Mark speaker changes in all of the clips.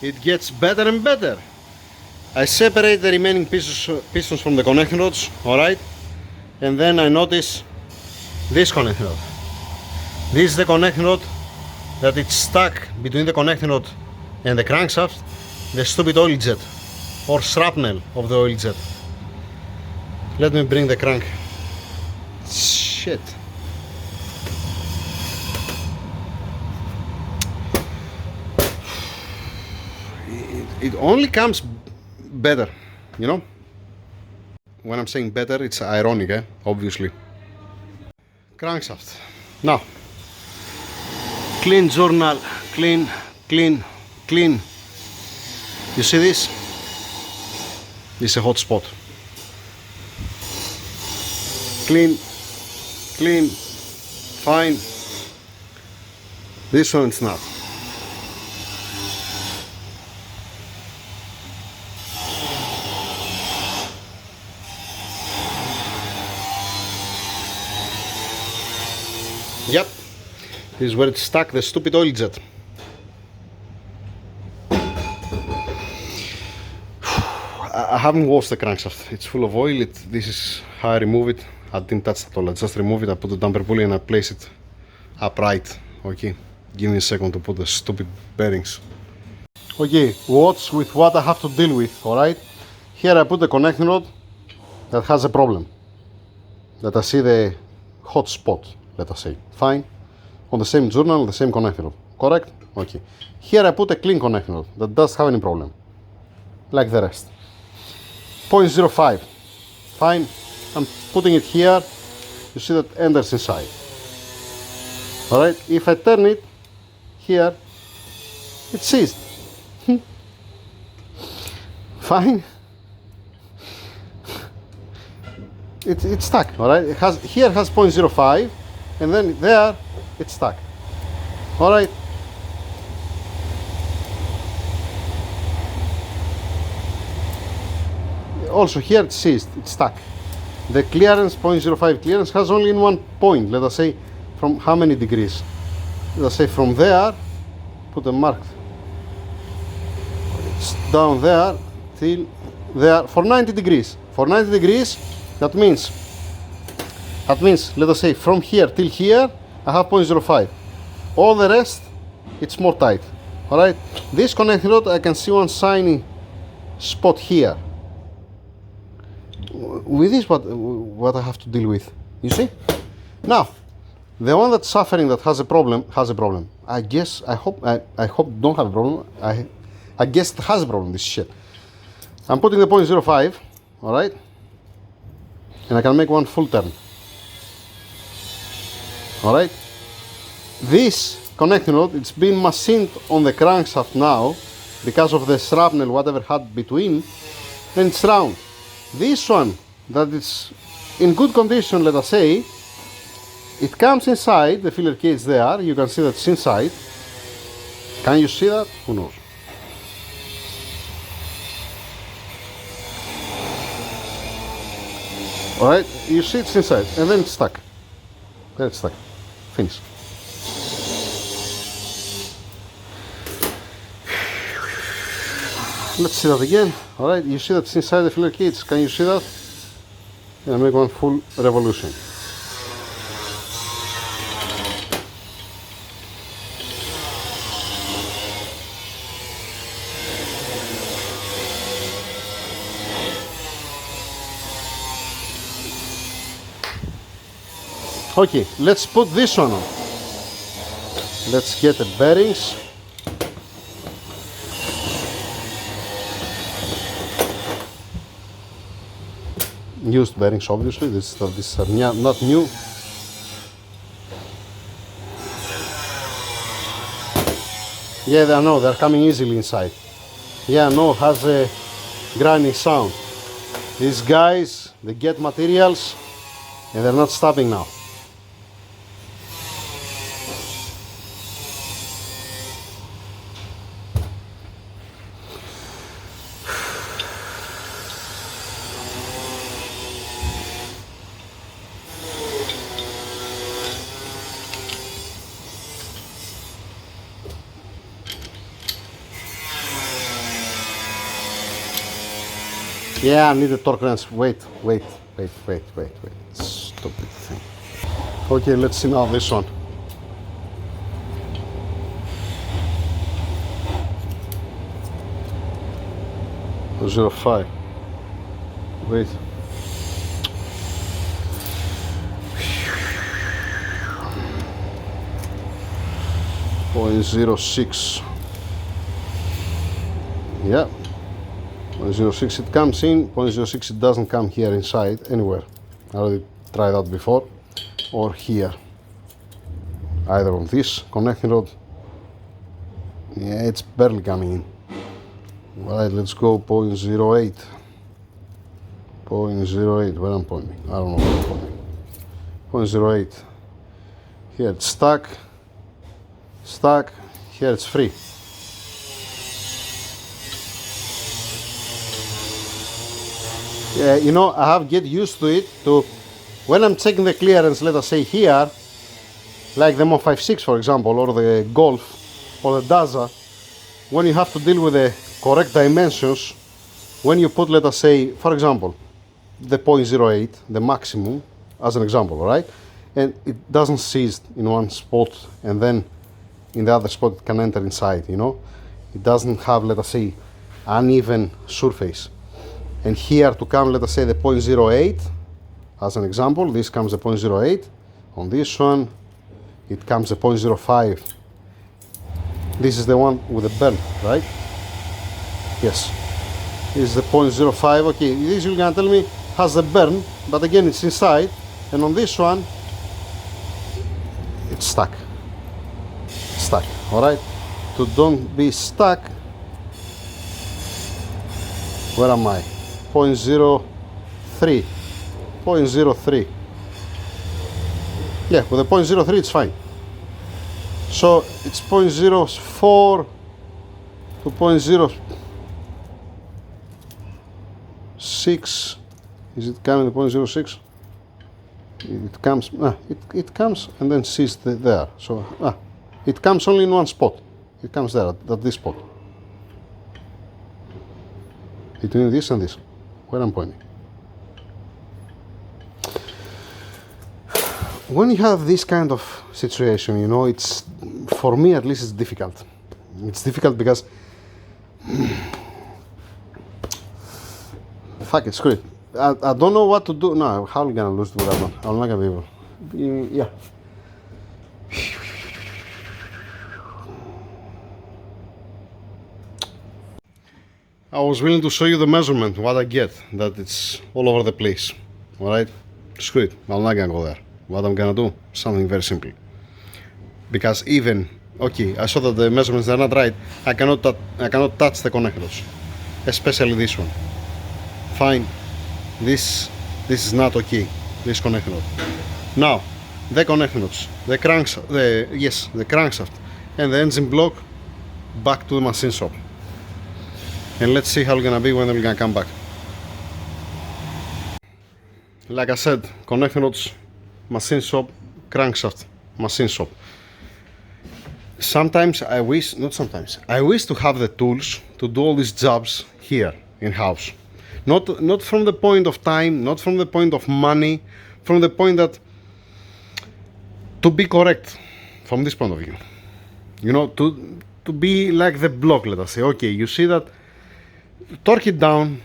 Speaker 1: it gets better and better. I separate the remaining pistons from the connecting rods, alright? And then I notice this connecting rod. This is the connecting rod that it's stuck between the connecting rod and the crankshaft, the stupid oil jet or shrapnel of the oil jet. Let me bring the crank. Shit. It only comes better, you know? When I'm saying better, it's ironic, obviously. Crankshaft. Now, clean journal, clean, clean, clean. You see this? This is a hot spot. Clean, clean, fine. This one it's not. Yep, this is where it's stuck, the stupid oil jet. I haven't washed the crankshaft. It's full of oil. This is how I remove it. I didn't touch it at all. I just remove it. I put the damper pulley and I place it upright. Okay, give me a second to put the stupid bearings. Okay, watch with what I have to deal with. Alright, here I put the connecting rod that has a problem. That I see the hot spot, let us say. Fine. On the same journal, the same connecting rod. Correct? Okay. Here I put a clean connecting rod that doesn't have any problem. Like the rest. 0.05. Fine. I'm putting it here. You see that enters inside. Alright. If I turn it here, it seized. Fine. It's stuck. Alright. Here it has 0.05 and then there it's stuck. Alright. Also here it's seized, it's stuck. The clearance, 0.05 clearance, has only in one point. Let us say from how many degrees? Let us say from there, put a mark. It's down there till there for 90 degrees. For 90 degrees, that means, let us say from here till here, I have 0.05. All the rest, it's more tight. Alright? This connecting rod, I can see one shiny spot here. With this, what I have to deal with, you see? Now, the one that's suffering, that has a problem, I guess, I hope don't have a problem. I guess it has a problem, this shit. I'm putting the 0.05, alright? And I can make one full turn. Alright? This connecting rod, it's been machined on the crankshaft now because of the shrapnel, whatever had between, and it's round. This one, that is in good condition, let us say, it comes inside, the filler cage there, you can see that it's inside. Can you see that? Who knows? Alright, you see it's inside, and then it's stuck. There it's stuck. Finish. Let's see that again. Alright, you see that's inside the filler cage. Can you see that? Yeah, make one full revolution. Okay, let's put this one on. Let's get the bearings. Used bearings, obviously. These are not new. Yeah, I know they're coming easily inside. Yeah, no, has a grinding sound. These guys, they get materials and they're not stopping now. Yeah, I need a torque wrench. Wait. Stupid thing. Okay, let's see now this one. Zero 05. Wait. Point 0.06. Yeah. 0.06 it comes in, 0.06 it doesn't come here inside anywhere. I already tried that before. Or here. Either on this connecting rod. Yeah, it's barely coming in. Alright, let's go 0.08. 0.08, where I'm pointing? I don't know where I'm pointing. 0.08. Here it's stuck. Here it's free. Yeah, you know, I have get used to it to when I'm checking the clearance, let us say here, like the Mo 56 for example, or the Golf, or the Daza, when you have to deal with the correct dimensions, when you put, let us say, for example, the 0.08, the maximum, as an example, right? And it doesn't seize in one spot and then in the other spot it can enter inside, you know? It doesn't have, let us say, uneven surface. And here to come, let us say, the 0.08, as an example, this comes the 0.08. On this one, it comes the 0.05. This is the one with the belt, right? Yes. This is the 0.05. Okay, this you're gonna tell me has the burn, but again it's inside. And on this one, it's stuck. Stuck. Alright? To don't be stuck, where am I? 0.03. 0.03. Yeah, with the 0.03 it's fine. So it's 0.04 to 0.06. Is it coming to 0.06? It comes, it comes and then sees there. So it comes only in one spot. It comes there at this spot. Between this and this, where I'm pointing. When you have this kind of situation, you know, it's, for me at least, it's difficult. It's difficult because, fuck it, screw it. I don't know what to do. No, how am I gonna lose with that one? I'm not gonna be able. Yeah. I was willing to show you the measurement, what I get, that it's all over the place. Alright? Screw it, I'm not gonna go there. What I'm gonna do, something very simple. Because even, okay, I saw that the measurements are not right, I cannot touch the connectors. Especially this one. Fine. This is not okay, this connector. Now, the connectors, the crankshaft and the engine block back to the machine shop. And let's see how it's gonna be when we're gonna come back. Like I said, connecting rods, machine shop, crankshaft, machine shop. Sometimes I wish, not sometimes, I wish to have the tools to do all these jobs here in house. Not from the point of time, not from the point of money, from the point that to be correct from this point of view. You know, to be like the block, let us say. Okay, you see that, torque it down,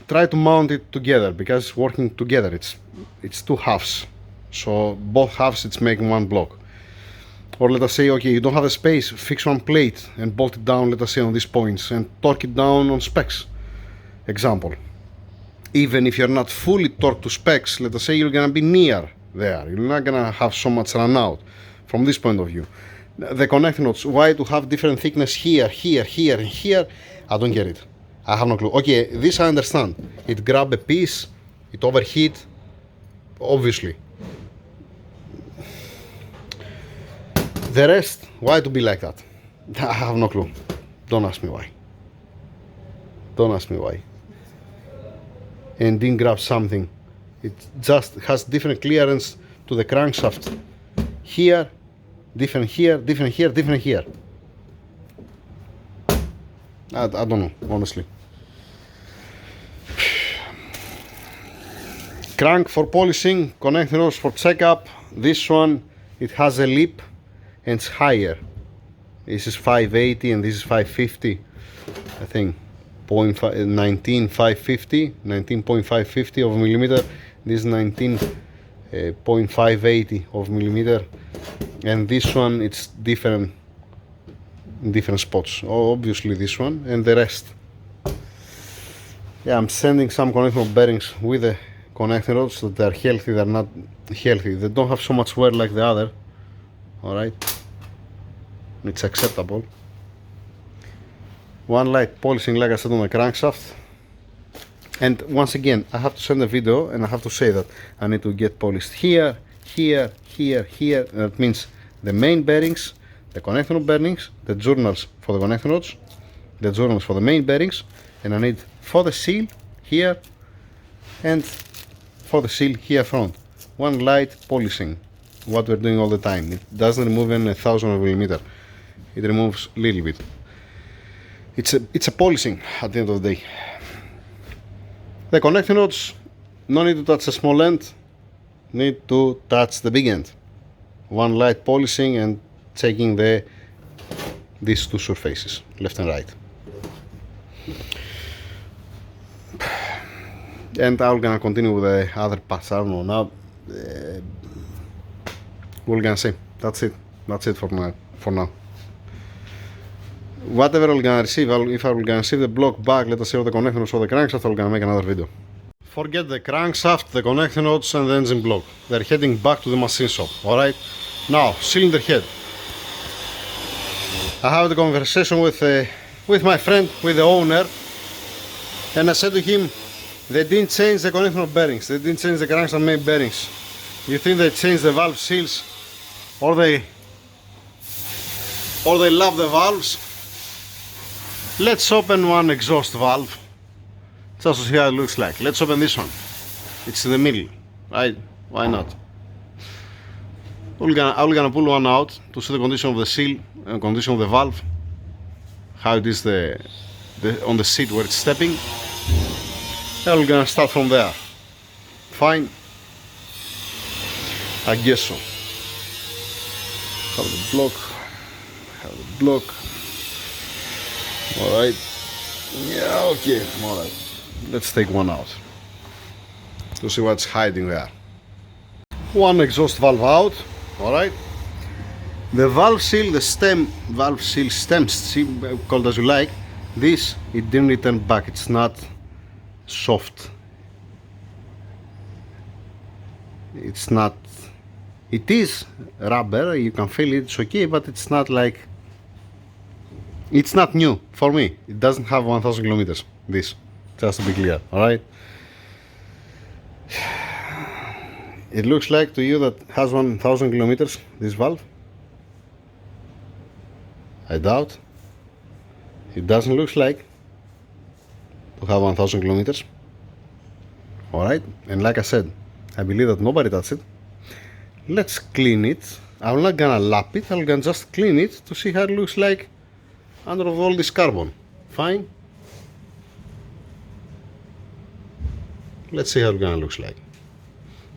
Speaker 1: try to mount it together because it's working together. It's two halves, so both halves it's making one block. Or let us say, okay, you don't have a space, fix one plate and bolt it down, let us say, on these points and torque it down on specs. Example. Even if you're not fully torqued to specs, let us say you're gonna be near there. You're not gonna have so much run out from this point of view. The connecting rods, why to have different thickness here, here, here, and here? I don't get it. I have no clue. Okay, this I understand. It grab a piece, it overheat, obviously. The rest, why to be like that? I have no clue. Don't ask me why. Don't ask me why. And didn't grab something. It just has different clearance to the crankshaft. Here, different here, different here, different here. I don't know, honestly. crank for polishing, connecting rods for checkup. This one, it has a lip and it's higher. This is 580 and this is 550, I think. 19.550 of millimeter. This is 19.580 of millimeter, and this one it's different in different spots. Obviously this one and the rest. Yeah, I'm sending some connecting bearings with the connecting rods that are healthy. They're not healthy. They don't have so much wear like the other. All right, it's acceptable. One light polishing, like I said, on the crankshaft. And once again, I have to send a video and I have to say that I need to get polished here, here, here, here. And that means the main bearings, the connecting rod bearings, the journals for the connecting rods, the journals for the main bearings, and I need for the seal here and for the seal here front. One light polishing, what we're doing all the time. It doesn't remove even 1,000 millimeter. It removes a little bit. It's a polishing at the end of the day. The connecting rods, no need to touch the small end, need to touch the big end. One light polishing and checking these two surfaces, left and right. And I'm gonna continue with the other parts. I don't know now. We're gonna see. That's it for now. Whatever I'm gonna receive, if I'm gonna receive the block back, let us say, or the connecting rods or the crankshaft, I'm gonna make another video. Forget the crankshaft, the connecting rods and the engine block. They're heading back to the machine shop. Alright? Now, cylinder head. I have the conversation with my friend, with the owner, and I said to him, they didn't change the connecting rod bearings, they didn't change the crankshaft main bearings. You think they changed the valve seals, or they love the valves? Let's open one exhaust valve just to see how it looks like. Let's open this one. It's in the middle, right? Why not? I'm gonna pull one out to see the condition of the seal and condition of the valve, how it is on the seat where it's stepping. And we're gonna start from there. Fine? I guess so. Have the block. Alright. Yeah, okay. Alright. Let's take one out to see what's hiding there. One exhaust valve out. Alright. The valve seal, the stem valve seal, stem called as you like, this, it didn't return back. It's not soft. It's not. It is rubber, you can feel it, it's okay, but it's not like. It's not new for me. It doesn't have 1,000 kilometers. This, just to be clear, alright? It looks like to you that has 1,000 kilometers, this valve? I doubt. It doesn't look like to have 1,000 kilometers. Alright? And like I said, I believe that nobody touched it. Let's clean it. I'm not gonna lap it, I'm gonna just clean it to see how it looks like under all this carbon. Fine? Let's see how it's gonna look like.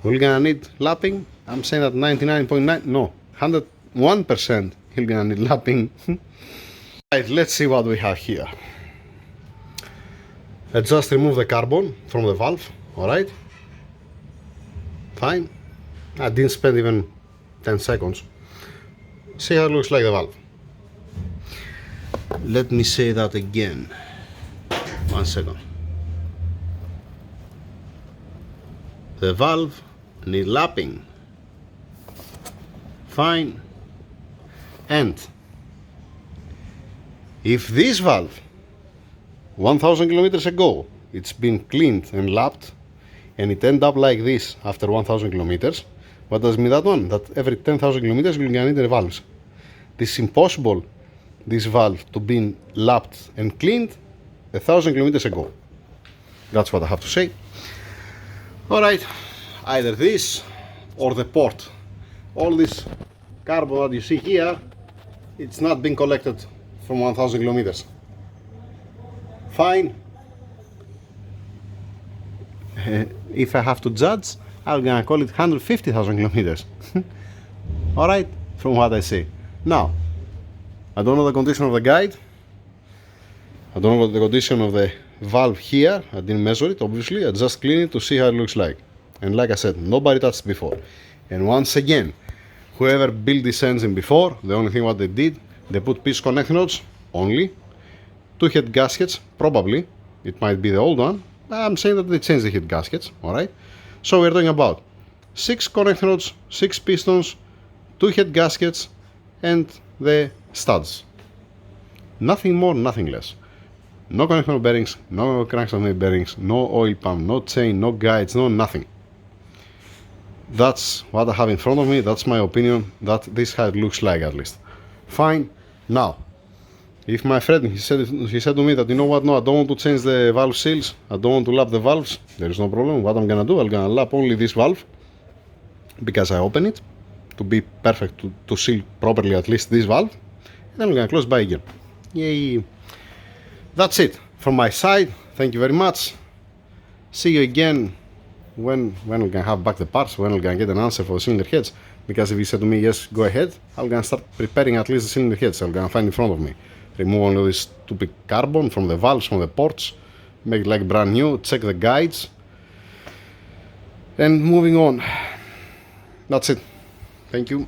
Speaker 1: We're gonna need lapping. I'm saying that 99.9, no, 101% you're gonna need lapping. Right, let's see what we have here. Let's just remove the carbon from the valve, alright? Fine. I didn't spend even 10 seconds. See how it looks like the valve. Let me say that again. 1 second. The valve needs lapping. Fine. And if this valve 1,000 kilometers ago it's been cleaned and lapped and it end up like this after 1,000 kilometers, what does mean that one? That every 10,000 kilometers you're gonna need the valves. This is impossible, this valve to be lapped and cleaned 1,000 kilometers ago. That's what I have to say. Alright, either this or the port. All this carbon that you see here, it's not been collected from 1,000 kilometers. Fine. if I have to judge, I'm gonna call it 150,000 kilometers. Alright, from what I see. Now, I don't know the condition of the guide. I don't know the condition of the valve here. I didn't measure it, obviously. I just cleaned it to see how it looks like. And like I said, nobody touched before. And once again, whoever built this engine before, the only thing what they did, they put piece connecting rods only, 2 head gaskets, probably. It might be the old one. I'm saying that they changed the head gaskets, alright? So we're talking about 6 connecting rods, 6 pistons, 2 head gaskets, and the studs. Nothing more, nothing less. No connecting rod bearings, no crankshaft bearings, no oil pump, no chain, no guides, no nothing. That's what I have in front of me. That's my opinion. That this how it looks like, at least. Fine. Now, if my friend he said to me that, you know what, no, I don't want to change the valve seals, I don't want to lap the valves, there is no problem. What I'm gonna do, I'm gonna lap only this valve because I open it to be perfect to seal properly at least this valve, and then I'm gonna close by again. Yay! That's it from my side. Thank you very much. See you again when we're gonna have back the parts, when we're gonna get an answer for the cylinder heads. Because if he said to me, yes, go ahead, I'm gonna start preparing at least the cylinder heads. I'm gonna find in front of me. Remove all this stupid carbon from the valves, from the ports, make it like brand new, check the guides, and moving on. That's it. Thank you.